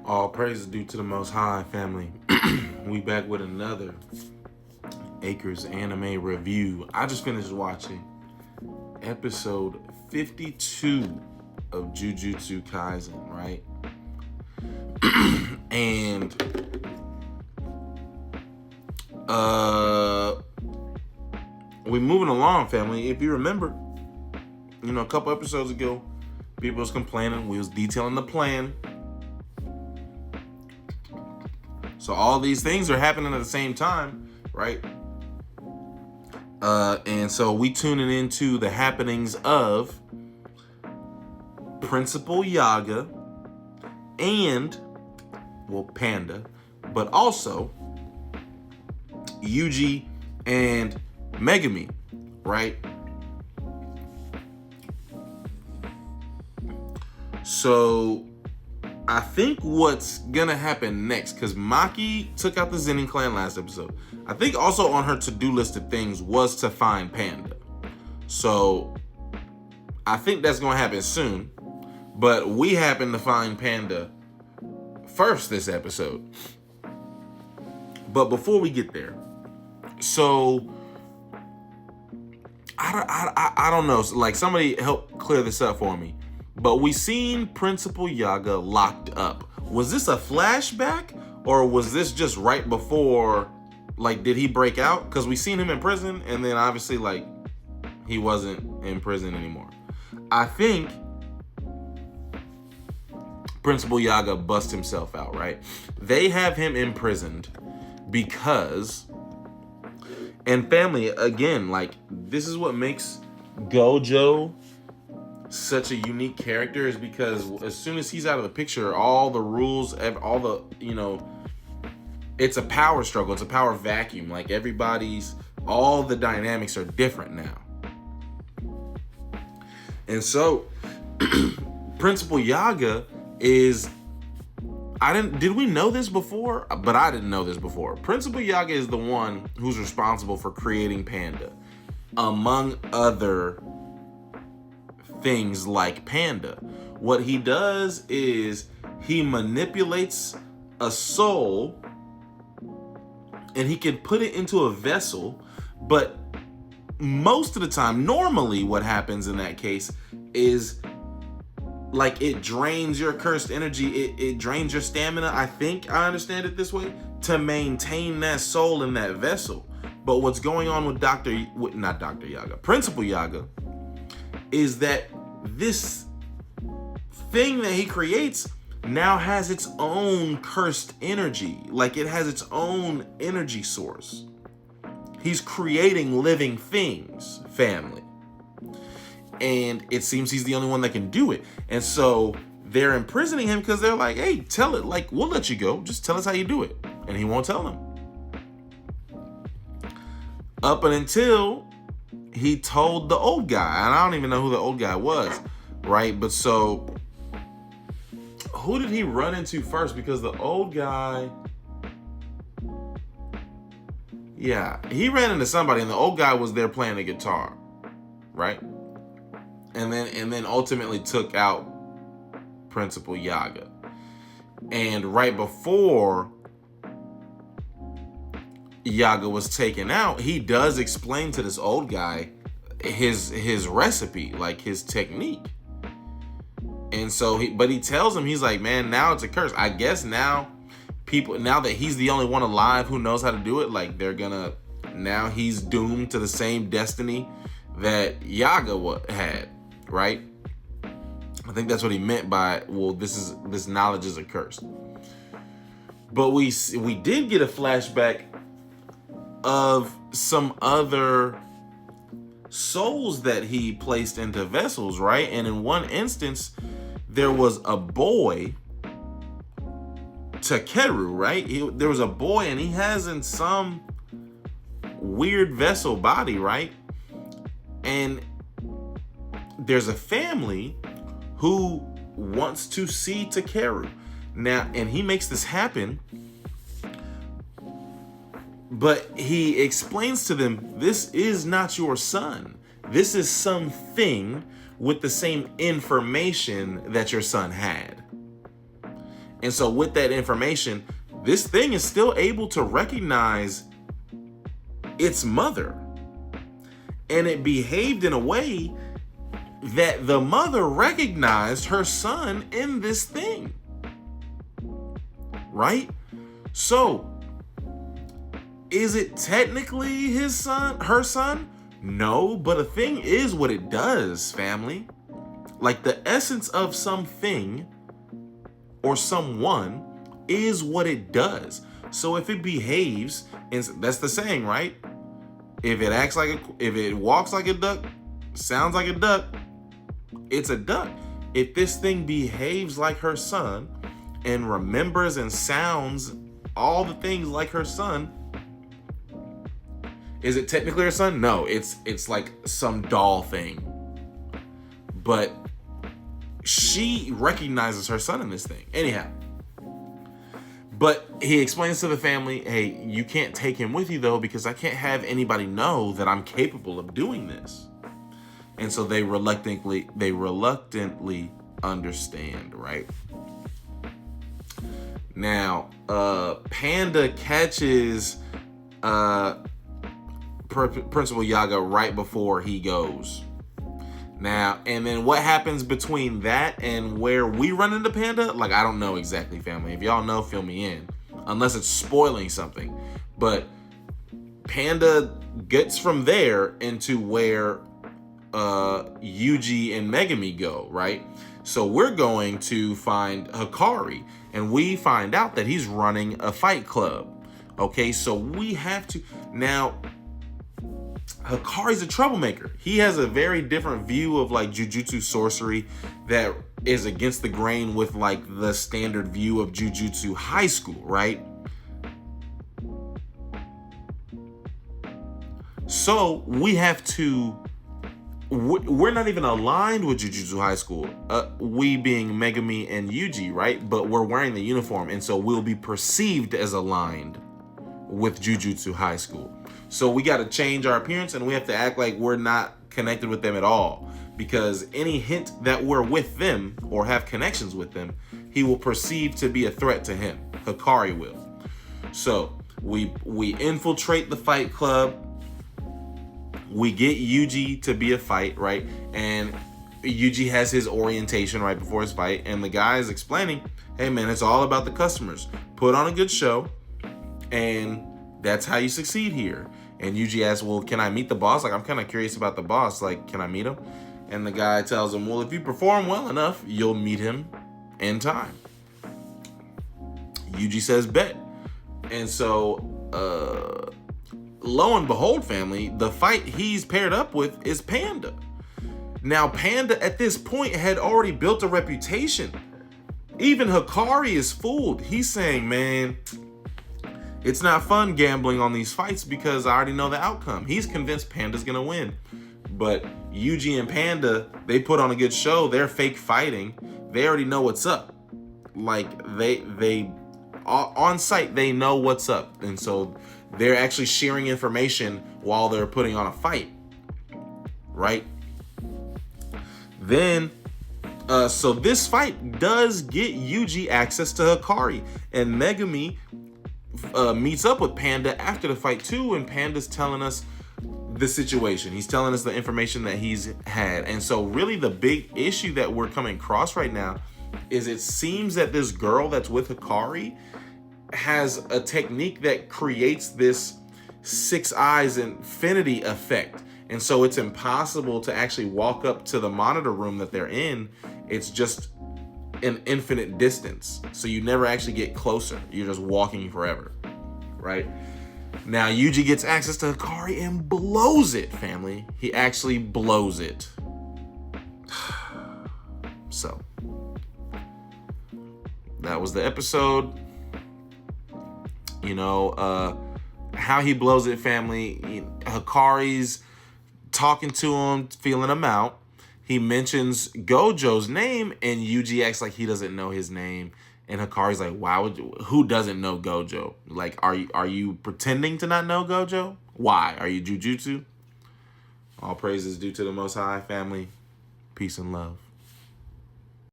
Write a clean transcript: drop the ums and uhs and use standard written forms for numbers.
All praise is due to the Most High, family. We back with another Acres anime review. I just finished watching episode 52 of Jujutsu Kaisen, right? And we moving along, family. If you remember, a couple episodes ago, people was complaining. We was detailing the plan. So all these things are happening at the same time, right? And so we tuning into the happenings of Principal Yaga and, Panda, but also Yuji and Megami, right? So I think what's gonna happen next, because Maki took out the Zenin clan last episode. I think also on her to-do list of things was to find Panda. So I think that's gonna happen soon. But we happen to find Panda first this episode. But before we get there, so I don't know. Like, somebody help clear this up for me. But we seen Principal Yaga locked up. Was this a flashback, or was this just right before? Like, did he break out? Because we seen him in prison, and then obviously, like, he wasn't in prison anymore. I think Principal Yaga bust himself out, right? They have him imprisoned because, and family, again, like, this is what makes Gojo such a unique character, is because as soon as he's out of the picture, all the rules, all the, it's a power struggle. It's a power vacuum. Like, all the dynamics are different now. And so Principal Yaga is, did we know this before? But I didn't know this before. Principal Yaga is the one who's responsible for creating Panda, among other things like Panda. What he does is he manipulates a soul and he can put it into a vessel, but most of the time, normally what happens in that case is, like, it drains your cursed energy, it drains your stamina. I think I understand it this way, to maintain that soul in that vessel. But what's going on with not Dr. Yaga, Principal Yaga, is that this thing that he creates now has its own cursed energy. Like, it has its own energy source. He's creating living things, family. And it seems he's the only one that can do it. And so they're imprisoning him because they're like, hey, tell it. Like, we'll let you go. Just tell us how you do it. And he won't tell them. Up until he told the old guy. And I don't even know who the old guy was, right? But so, who did he run into first? Because the old guy, yeah, he ran into somebody, and the old guy was there playing the guitar, right? And then ultimately took out Principal Yaga. And right before Yaga was taken out, he does explain to this old guy his recipe, like his technique. And so he tells him, he's like, man, now it's a curse. I guess now that he's the only one alive who knows how to do it, like, now he's doomed to the same destiny that Yaga had, right? I think that's what he meant by, this knowledge is a curse. But we did get a flashback of some other souls that he placed into vessels, right? And in one instance, there was a boy, Takeru, right? There was a boy, and he has in some weird vessel body, right? And there's a family who wants to see Takeru. Now, and he makes this happen, but he explains to them, this is not your son. This is something with the same information that your son had. And so with that information, this thing is still able to recognize its mother. And it behaved in a way that the mother recognized her son in this thing. Right? So, is it technically his son, her son? No, but a thing is what it does, family. Like the essence of something or someone is what it does. So if it behaves, and that's the saying, right? If it walks like a duck, sounds like a duck, it's a duck. If this thing behaves like her son and remembers and sounds all the things like her son, is it technically her son? No, it's like some doll thing. But she recognizes her son in this thing. Anyhow. But he explains to the family, hey, you can't take him with you though, because I can't have anybody know that I'm capable of doing this. And so they reluctantly understand, right? Now, Panda catches Principal Yaga right before he goes. Now, and then what happens between that and where we run into Panda? Like, I don't know exactly, family. If y'all know, fill me in. Unless it's spoiling something. But Panda gets from there into where Yuji and Megami go, right? So we're going to find Hikari. And we find out that he's running a fight club. Okay, so we have to... Now... Hikari's a troublemaker. He has a very different view of like jujutsu sorcery that is against the grain with like the standard view of jujutsu high school, right? So we have to, we're not even aligned with jujutsu high school. We being Megami and Yuji, right? But we're wearing the uniform, and so we'll be perceived as aligned with jujutsu high school. So we got to change our appearance, and we have to act like we're not connected with them at all, because any hint that we're with them or have connections with them, he will perceive to be a threat to him. Hikari will. So we infiltrate the fight club. We get Yuji to be a fight, right? And Yuji has his orientation right before his fight, and the guy is explaining, hey man, it's all about the customers. Put on a good show, and that's how you succeed here. And Yuji asks, well, can I meet the boss? Like, I'm kind of curious about the boss. Like, can I meet him? And the guy tells him, well, if you perform well enough, you'll meet him in time. Yuji says, bet. And so, lo and behold, family, the fight he's paired up with is Panda. Now, Panda at this point had already built a reputation. Even Hikari is fooled. He's saying, man, it's not fun gambling on these fights because I already know the outcome. He's convinced Panda's gonna win. But Yuji and Panda, they put on a good show. They're fake fighting. They already know what's up. Like, they on site, they know what's up. And so they're actually sharing information while they're putting on a fight. Right? Then, so this fight does get Yuji access to Hikari. And Megami meets up with Panda after the fight too, and Panda's telling us the situation. He's telling us the information that he's had. And so really the big issue that we're coming across right now is it seems that this girl that's with Hikari has a technique that creates this six eyes infinity effect. And so it's impossible to actually walk up to the monitor room that they're in. It's just an infinite distance. So you never actually get closer. You're just walking forever, right? Now, Yuji gets access to Hikari and blows it, family. He actually blows it. So, that was the episode. You know, how he blows it, family. Hikari's talking to him, feeling him out. He mentions Gojo's name, and Yuji acts like he doesn't know his name. And Hikari's like, who doesn't know Gojo? Like, are you pretending to not know Gojo? Why? Are you jujutsu? All praise is due to the Most High, family. Peace and love.